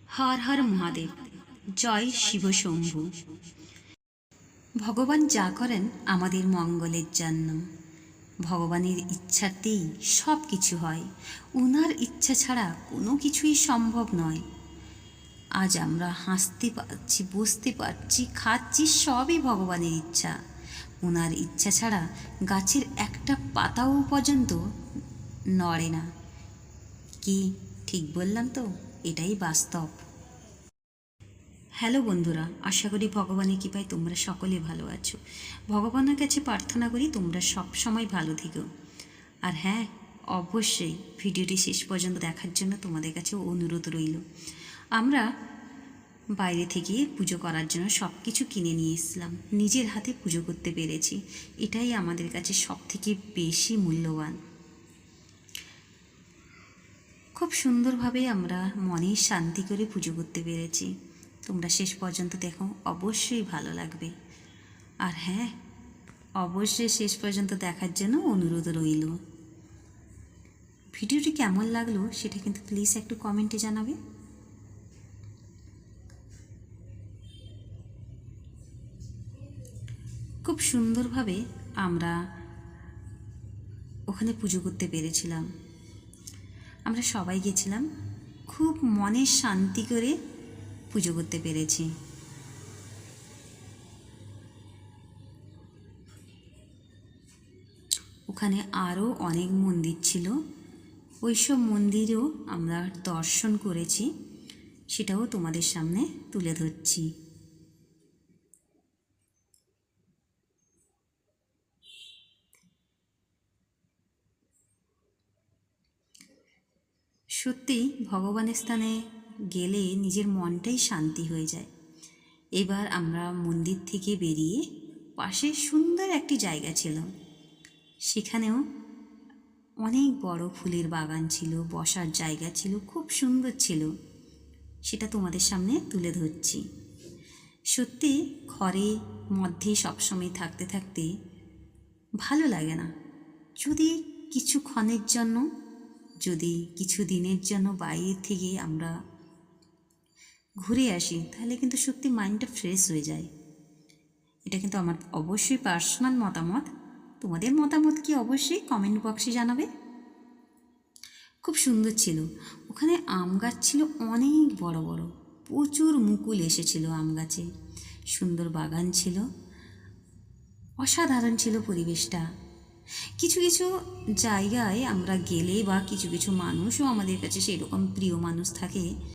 হর হর মহাদেব, জয় শিব শম্ভু। ভগবান যা করেন আমাদের মঙ্গলের জন্য। ভগবানের ইচ্ছাতেই সব কিছু হয়। ওনার ইচ্ছা ছাড়া কোনো কিছুই সম্ভব নয়। আজ আমরা হাসতে পারছি, বসতে পারছি, খাচ্ছি, সবই ভগবানের ইচ্ছা। ওনার ইচ্ছা ছাড়া গাছের একটা পাতাও পর্যন্ত নড়ে না। কি ঠিক বললাম তো? এটাই বাস্তব। হ্যালো বন্ধুরা, আশা করি ভগবানের কৃপায় তোমরা সকলে ভালো আছো। ভগবানের কাছে প্রার্থনা করি তোমরা সব সময় ভালো থেকো। আর হ্যাঁ, অবশ্যই ভিডিওটি শেষ পর্যন্ত দেখার জন্য তোমাদের কাছে অনুরোধ রইল। আমরা বাইরে থেকে পুজো করার জন্য সব কিছু কিনে নিয়ে এসেছিলাম। নিজের হাতে পুজো করতে পেরেছি, এটাই আমাদের কাছে সব থেকে বেশি মূল্যবান। খুব সুন্দরভাবে আমরা মনে শান্তি করে পুজো করতে পেরেছি। তোমরা শেষ পর্যন্ত দেখো, অবশ্যই ভালো লাগবে। আর হ্যাঁ, অবশ্যই শেষ পর্যন্ত দেখার জন্য অনুরোধ রইল। ভিডিওটি কেমন লাগলো সেটা কিন্তু প্লিজ একটু কমেন্টে জানাবে। খুব সুন্দরভাবে আমরা ওখানে পুজো করতে পেরেছিলাম। আমরা সবাই গেছিলাম, খুব মনে শান্তি করে পুজো করতে পেরেছি। ওখানে আরও অনেক মন্দির ছিল, ওইসব মন্দিরেও আমরা দর্শন করেছি, সেটাও তোমাদের সামনে তুলে ধরছি। সত্যি ভগবানের স্থানে গেলে নিজের মনটাই শান্তি হয়ে যায়। এবার আমরা মন্দির থেকে বেরিয়ে পাশে সুন্দর একটি জায়গা ছিল, সেখানেও অনেক বড় ফুলের বাগান ছিল, বসার জায়গা ছিল, খুব সুন্দর ছিল। সেটা তোমাদের সামনে তুলে ধরছি। সত্যি ঘরে মধ্যে সবসময় থাকতে থাকতে ভালো লাগে না। যদি কিছুক্ষণের জন্য, যদি কিছু দিনের জন্য বাইরে থেকে আমরা ঘুরে আসি, তাহলে কিন্তু সত্যি মাইন্ডটা ফ্রেশ হয়ে যায়। এটা কিন্তু আমার অবশ্যই পার্সোনাল মতামত। তোমাদের মতামত কি অবশ্যই কমেন্ট বক্সে জানাবে। খুব সুন্দর ছিল। ওখানে আম গাছ ছিল অনেক বড় বড়, প্রচুর মুকুল এসেছিল আম গাছে। সুন্দর বাগান ছিল, অসাধারণ ছিল পরিবেশটা। কিছু কিছু জায়গায় আমরা গেলে বা কিছু কিছু মানুষও আমাদের কাছে সেরকম প্রিয় মানুষ থাকে,